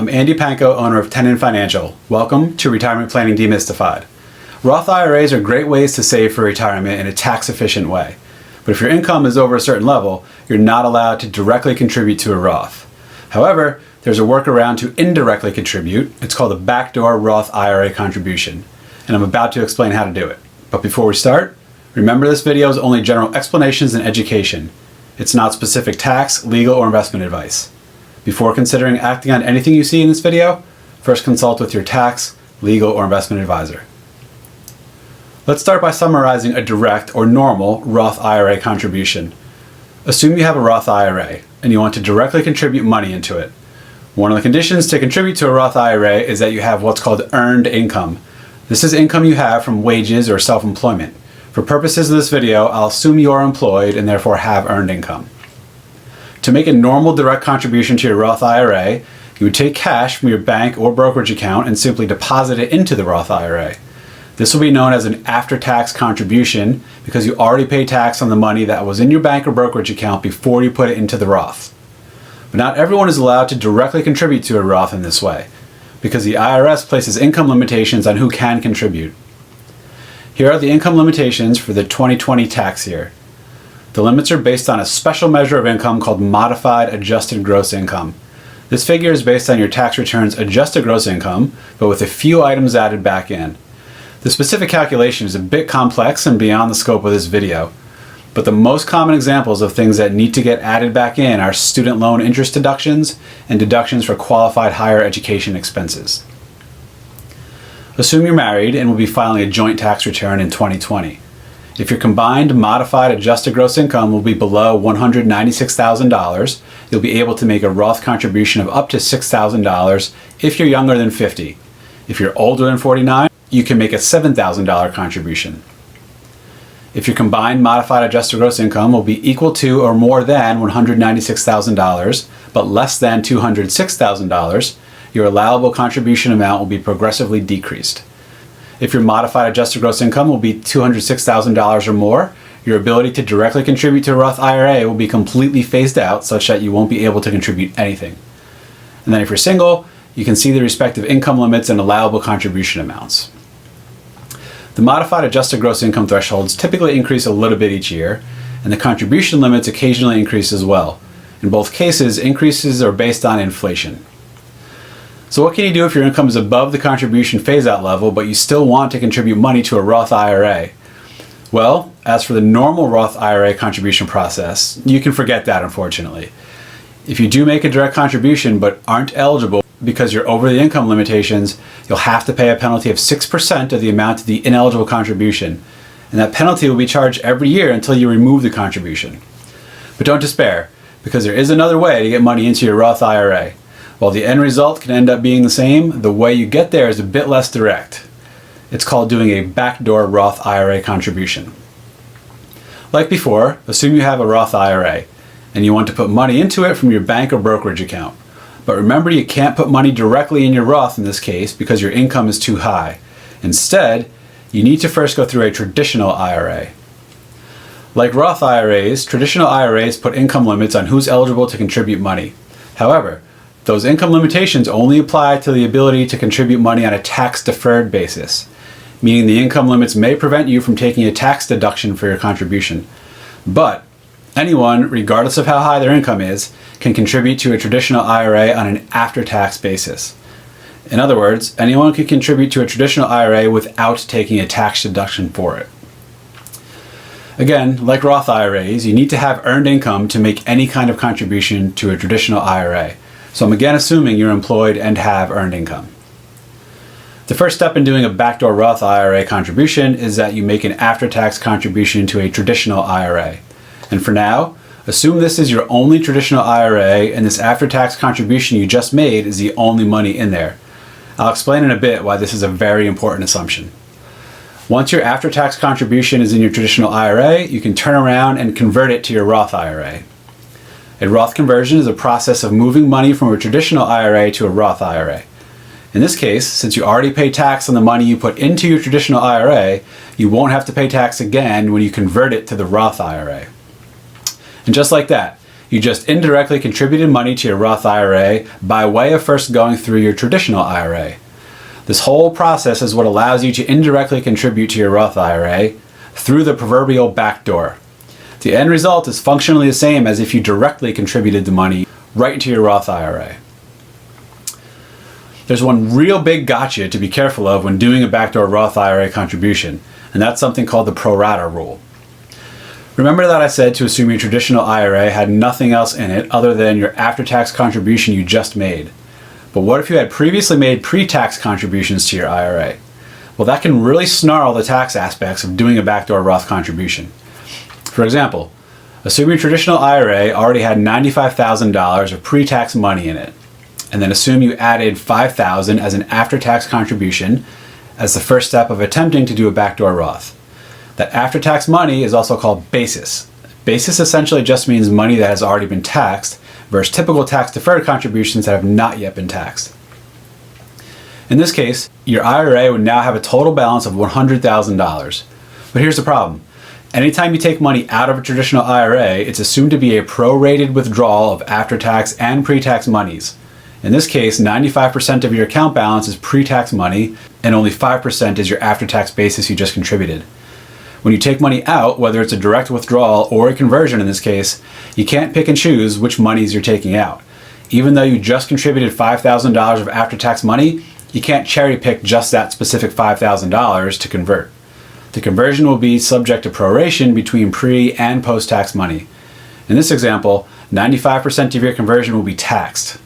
I'm Andy Panko, owner of Tenon Financial. Welcome to Retirement Planning Demystified. Roth IRAs are great ways to save for retirement in a tax-efficient way. But if your income is over a certain level, you're not allowed to directly contribute to a Roth. However, there's a workaround to indirectly contribute. It's called a Backdoor Roth IRA contribution, and I'm about to explain how to do it. But before we start, remember this video is only general explanations and education. It's not specific tax, legal, or investment advice. Before considering acting on anything you see in this video, first consult with your tax, legal, or investment advisor. Let's start by summarizing a direct or normal Roth IRA contribution. Assume you have a Roth IRA and you want to directly contribute money into it. One of the conditions to contribute to a Roth IRA is that you have what's called earned income. This is income you have from wages or self-employment. For purposes of this video, I'll assume you are employed and therefore have earned income. To make a normal direct contribution to your Roth IRA, you would take cash from your bank or brokerage account and simply deposit it into the Roth IRA. This will be known as an after-tax contribution because you already pay tax on the money that was in your bank or brokerage account before you put it into the Roth. But not everyone is allowed to directly contribute to a Roth in this way because the IRS places income limitations on who can contribute. Here are the income limitations for the 2020 tax year. The limits are based on a special measure of income called modified adjusted gross income. This figure is based on your tax return's adjusted gross income, but with a few items added back in. The specific calculation is a bit complex and beyond the scope of this video, but the most common examples of things that need to get added back in are student loan interest deductions and deductions for qualified higher education expenses. Assume you're married and will be filing a joint tax return in 2020. If your combined modified adjusted gross income will be below $196,000, you'll be able to make a Roth contribution of up to $6,000 if you're younger than 50. If you're older than 49, you can make a $7,000 contribution. If your combined modified adjusted gross income will be equal to or more than $196,000, but less than $206,000, your allowable contribution amount will be progressively decreased. If your modified adjusted gross income will be $206,000 or more, your ability to directly contribute to a Roth IRA will be completely phased out such that you won't be able to contribute anything. And then if you're single, you can see the respective income limits and allowable contribution amounts. The modified adjusted gross income thresholds typically increase a little bit each year, and the contribution limits occasionally increase as well. In both cases, increases are based on inflation. So what can you do if your income is above the contribution phase-out level, but you still want to contribute money to a Roth IRA? Well, as for the normal Roth IRA contribution process, you can forget that, unfortunately. If you do make a direct contribution but aren't eligible because you're over the income limitations, you'll have to pay a penalty of 6% of the amount of the ineligible contribution, and that penalty will be charged every year until you remove the contribution. But don't despair, because there is another way to get money into your Roth IRA. While the end result can end up being the same, the way you get there is a bit less direct. It's called doing a backdoor Roth IRA contribution. Like before, assume you have a Roth IRA and you want to put money into it from your bank or brokerage account. But remember, you can't put money directly in your Roth in this case because your income is too high. Instead, you need to first go through a traditional IRA. Like Roth IRAs, traditional IRAs put income limits on who's eligible to contribute money. However, those income limitations only apply to the ability to contribute money on a tax-deferred basis, meaning the income limits may prevent you from taking a tax deduction for your contribution. But anyone, regardless of how high their income is, can contribute to a traditional IRA on an after-tax basis. In other words, anyone can contribute to a traditional IRA without taking a tax deduction for it. Again, like Roth IRAs, you need to have earned income to make any kind of contribution to a traditional IRA. So I'm again assuming you're employed and have earned income. The first step in doing a backdoor Roth IRA contribution is that you make an after-tax contribution to a traditional IRA. And for now, assume this is your only traditional IRA and this after-tax contribution you just made is the only money in there. I'll explain in a bit why this is a very important assumption. Once your after-tax contribution is in your traditional IRA, you can turn around and convert it to your Roth IRA. A Roth conversion is a process of moving money from a traditional IRA to a Roth IRA. In this case, since you already pay tax on the money you put into your traditional IRA, you won't have to pay tax again when you convert it to the Roth IRA. And just like that, You just indirectly contributed money to your Roth IRA by way of first going through your traditional IRA. This whole process is what allows you to indirectly contribute to your Roth IRA through the proverbial back door. The end result is functionally the same as if you directly contributed the money right into your Roth IRA. There's one real big gotcha to be careful of when doing a backdoor Roth IRA contribution, and that's something called the pro rata rule. Remember that I said to assume your traditional IRA had nothing else in it other than your after-tax contribution you just made. But what if you had previously made pre-tax contributions to your IRA? Well, that can really snarl the tax aspects of doing a backdoor Roth contribution. For example, assume your traditional IRA already had $95,000 of pre-tax money in it, and then assume you added $5,000 as an after-tax contribution as the first step of attempting to do a backdoor Roth. That after-tax money is also called basis. Basis essentially just means money that has already been taxed versus typical tax-deferred contributions that have not yet been taxed. In this case, your IRA would now have a total balance of $100,000. But here's the problem. Anytime you take money out of a traditional IRA, it's assumed to be a prorated withdrawal of after-tax and pre-tax monies. In this case, 95% of your account balance is pre-tax money, and only 5% is your after-tax basis you just contributed. When you take money out, whether it's a direct withdrawal or a conversion in this case, you can't pick and choose which monies you're taking out. Even though you just contributed $5,000 of after-tax money, you can't cherry pick just that specific $5,000 to convert. The conversion will be subject to proration between pre- and post-tax money. In this example, 95% of your conversion will be taxed.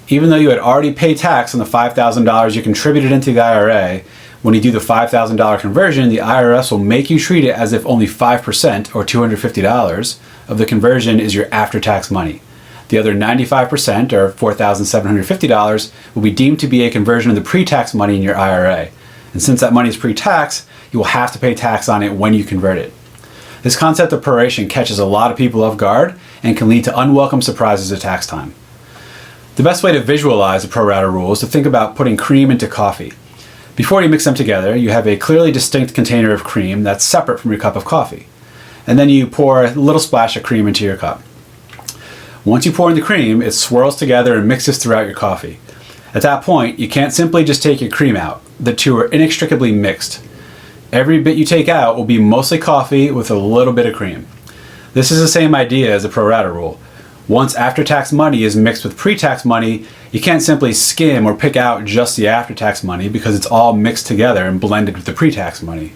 Even though you had already paid tax on the $5,000 you contributed into the IRA, when you do the $5,000 conversion, the IRS will make you treat it as if only 5%, or $250, of the conversion is your after-tax money. The other 95%, or $4,750, will be deemed to be a conversion of the pre-tax money in your IRA. And since that money is pre-tax, you will have to pay tax on it when you convert it. This concept of proration catches a lot of people off guard and can lead to unwelcome surprises at tax time. The best way to visualize the pro rata rule is to think about putting cream into coffee. Before you mix them together, you have a clearly distinct container of cream that's separate from your cup of coffee. And then you pour a little splash of cream into your cup. Once you pour in the cream, it swirls together and mixes throughout your coffee. At that point, you can't simply just take your cream out. The two are inextricably mixed. Every bit you take out will be mostly coffee with a little bit of cream. This is the same idea as the pro rata rule. Once after-tax money is mixed with pre-tax money, you can't simply skim or pick out just the after-tax money because it's all mixed together and blended with the pre-tax money.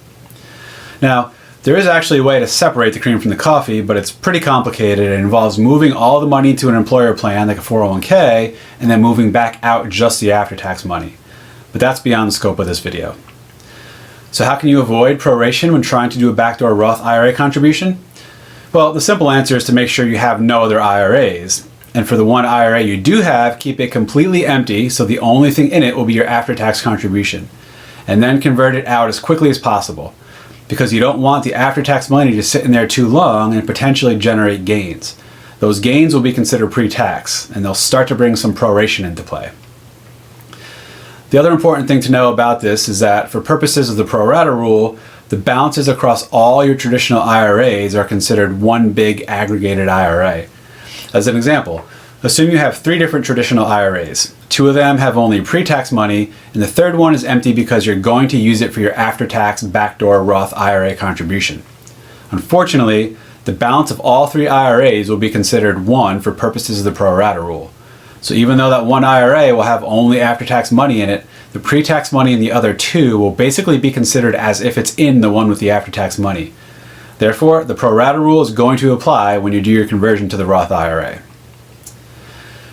Now, there is actually a way to separate the cream from the coffee, but it's pretty complicated. It involves moving all the money to an employer plan like a 401k and then moving back out just the after-tax money. But that's beyond the scope of this video. So how can you avoid proration when trying to do a backdoor Roth IRA contribution? Well, the simple answer is to make sure you have no other IRAs. And for the one IRA you do have, keep it completely empty so the only thing in it will be your after-tax contribution. And then convert it out as quickly as possible, because you don't want the after-tax money to sit in there too long and potentially generate gains. Those gains will be considered pre-tax, and they'll start to bring some proration into play. The other important thing to know about this is that for purposes of the pro rata rule, the balances across all your traditional IRAs are considered one big aggregated IRA. As an example, assume you have 3 different traditional IRAs. 2 of them have only pre-tax money, and the third one is empty because you're going to use it for your after-tax backdoor Roth IRA contribution. Unfortunately, the balance of all 3 IRAs will be considered 1 for purposes of the pro rata rule. So even though that one IRA will have only after-tax money in it, the pre-tax money in the other 2 will basically be considered as if it's in the one with the after-tax money. Therefore, the pro rata rule is going to apply when you do your conversion to the Roth IRA.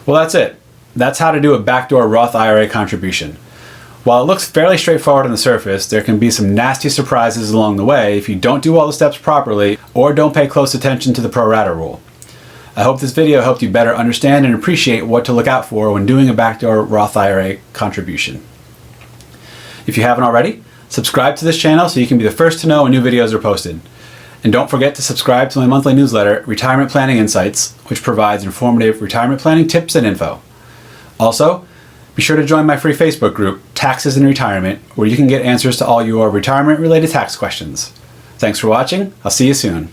Well, that's it. That's how to do a backdoor Roth IRA contribution. While it looks fairly straightforward on the surface, there can be some nasty surprises along the way if you don't do all the steps properly or don't pay close attention to the pro rata rule. I hope this video helped you better understand and appreciate what to look out for when doing a backdoor Roth IRA contribution. If you haven't already, subscribe to this channel so you can be the first to know when new videos are posted. And don't forget to subscribe to my monthly newsletter, Retirement Planning Insights, which provides informative retirement planning tips and info. Also, be sure to join my free Facebook group, Taxes and Retirement, where you can get answers to all your retirement-related tax questions. Thanks for watching. I'll see you soon.